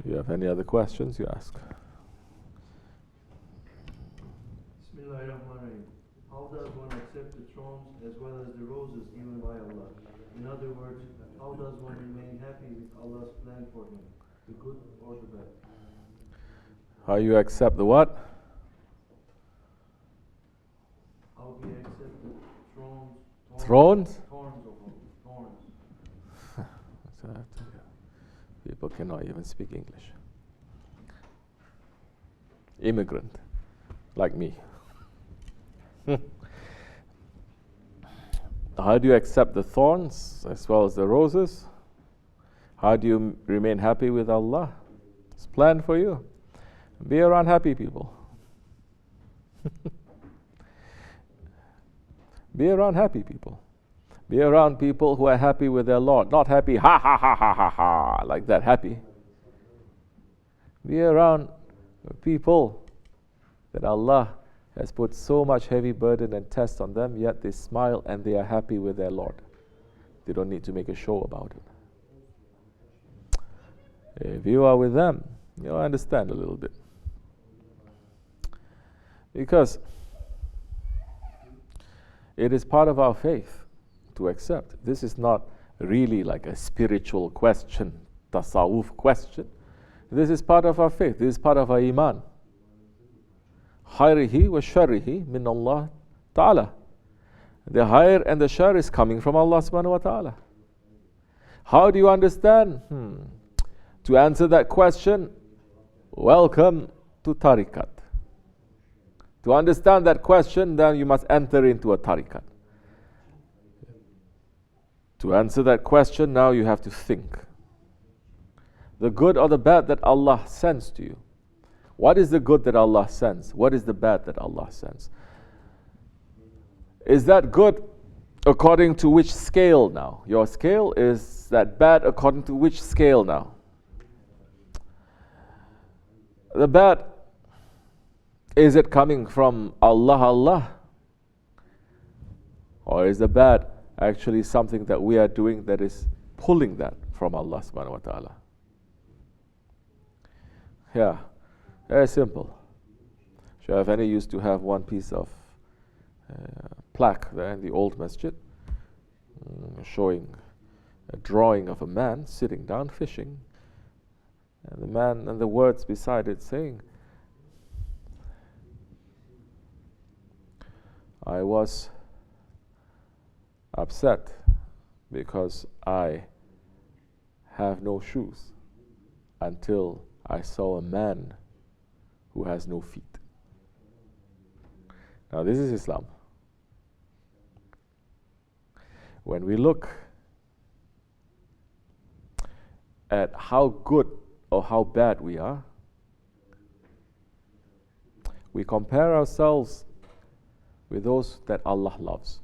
If you have any other questions, you ask. Bismillahirrahmanirrahim. How does one accept the thorns as well as the roses given by Allah? In other words, how does one remain happy with Allah's plan for him, the good or the bad? How you accept the what? How we accept the thorns? Thrones? Thorns of Allah. Thorns. People cannot even speak English. Immigrant, like me. How do you accept the thorns as well as the roses? How do you remain happy with Allah? It's planned for you. Be around happy people. Be around happy people. Be around people who are happy with their Lord. Not happy, ha ha ha ha ha ha, like that, happy. Be around people that Allah has put so much heavy burden and test on them, yet they smile and they are happy with their Lord. They don't need to make a show about it. If you are with them, you'll understand a little bit. Because it is part of our faith to accept. This is not really like a spiritual question, tasawwuf question. This is part of our faith. This is part of our iman. Khayrihi wa sharrihi min Allah ta'ala. The khair and the shar is coming from Allah subhanahu wa ta'ala. How do you understand? To answer that question, welcome to tariqat. To understand that question, then you must enter into a tariqat. To answer that question, now you have to think. The good or the bad that Allah sends to you. What is the good that Allah sends? What is the bad that Allah sends? Is that good according to which scale now? Your scale, is that bad according to which scale now? The bad, is it coming from Allah? Or is the bad actually something that we are doing that is pulling that from Allah subhanahu wa ta'ala? Yeah, very simple. Seyh Efendi used to have one piece of plaque there in the old masjid showing a drawing of a man sitting down fishing, and the man and the words beside it saying, I was upset because I have no shoes until I saw a man who has no feet. Now this is Islam. When we look at how good or how bad we are, we compare ourselves with those that Allah loves.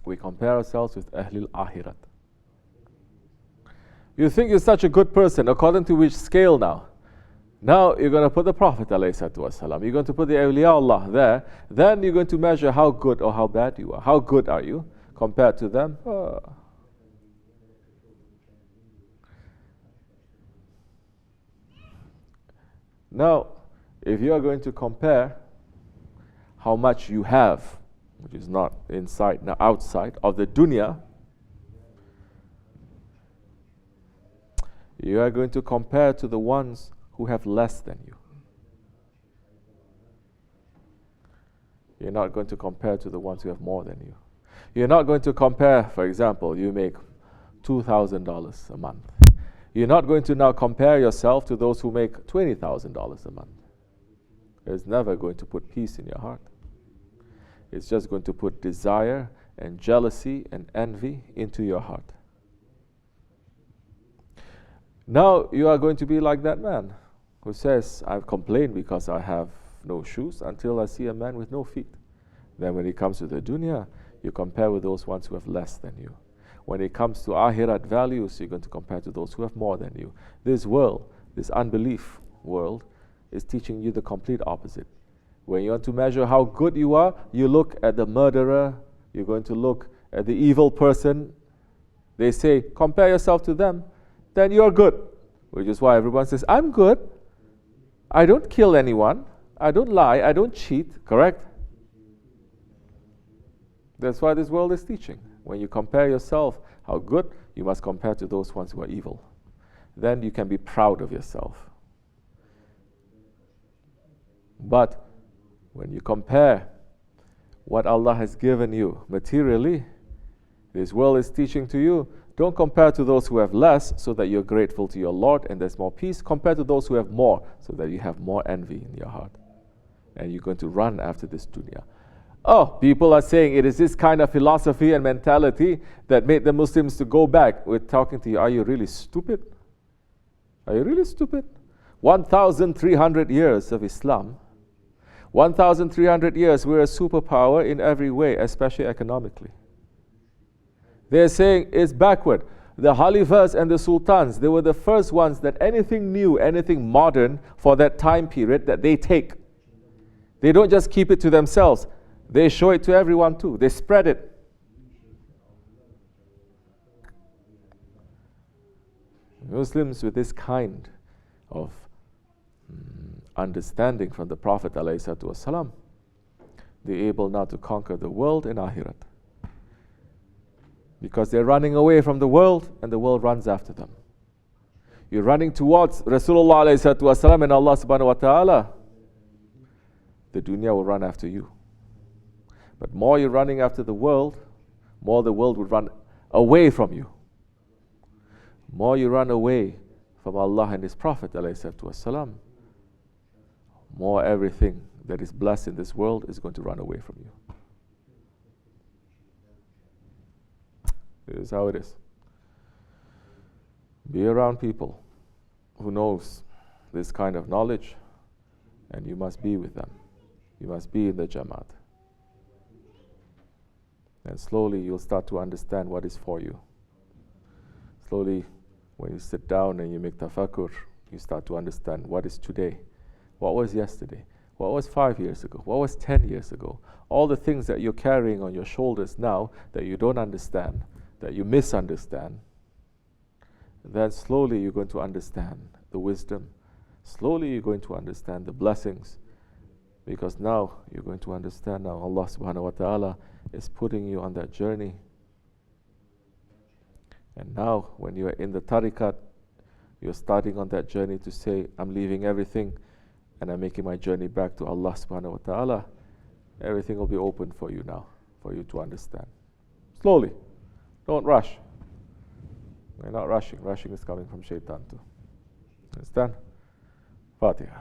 We compare ourselves with Ahlul Ahirat. You think you're such a good person, according to which scale now? Now you're going to put the Prophet ﷺ, you're going to put the awliya Allah there, then you're going to measure how good or how bad you are. How good are you compared to them? Now, if you are going to compare how much you have, which is not inside, now outside of the dunya, you are going to compare to the ones who have less than you. You're not going to compare to the ones who have more than you. You're not going to compare, for example, you make $2,000 a month. You're not going to now compare yourself to those who make $20,000 a month. It's never going to put peace in your heart. It's just going to put desire and jealousy and envy into your heart. Now you are going to be like that man who says, I've complained because I have no shoes until I see a man with no feet. Then when it comes to the dunya, you compare with those ones who have less than you. When it comes to akhirat values, you're going to compare to those who have more than you. This world, this unbelief world, is teaching you the complete opposite. When you want to measure how good you are, you look at the murderer, you're going to look at the evil person, they say, compare yourself to them, then you're good. Which is why everyone says, I'm good. I don't kill anyone. I don't lie. I don't cheat. Correct? That's why this world is teaching. When you compare yourself, how good, you must compare to those ones who are evil. Then you can be proud of yourself. But when you compare what Allah has given you materially, this world is teaching to you, don't compare to those who have less so that you're grateful to your Lord and there's more peace. Compare to those who have more so that you have more envy in your heart. And you're going to run after this dunya. Oh, people are saying it is this kind of philosophy and mentality that made the Muslims to go back. We're talking to you, are you really stupid? Are you really stupid? 1,300 years of Islam. 1,300 years, we're a superpower in every way, especially economically. They're saying it's backward. The Khalifas and the Sultans, they were the first ones that anything new, anything modern for that time period that they take. They don't just keep it to themselves. They show it to everyone too. They spread it. Muslims with this kind of understanding from the Prophet ﷺ, they're able now to conquer the world and Akhirat. Because they're running away from the world and the world runs after them. You're running towards Rasulullah ﷺ and Allah subhanahu wa ta'ala, the dunya will run after you. But more you're running after the world, more the world will run away from you. More you run away from Allah and His Prophet ﷺ, more everything that is blessed in this world is going to run away from you. This is how it is. Be around people who knows this kind of knowledge, and you must be with them. You must be in the Jamaat. And slowly you'll start to understand what is for you. Slowly, when you sit down and you make tafakkur, you start to understand what is today, what was yesterday, what was 5 years ago, what was 10 years ago. All the things that you're carrying on your shoulders now that you don't understand, that you misunderstand, then slowly you're going to understand the wisdom. Slowly you're going to understand the blessings, because now you're going to understand now Allah subhanahu wa ta'ala is putting you on that journey. And now when you're in the tariqat, you're starting on that journey to say, I'm leaving everything and I'm making my journey back to Allah subhanahu wa ta'ala. Everything will be open for you now, for you to understand. Slowly. Don't rush. We're not rushing. Rushing is coming from shaitan too. Understand? Fatiha.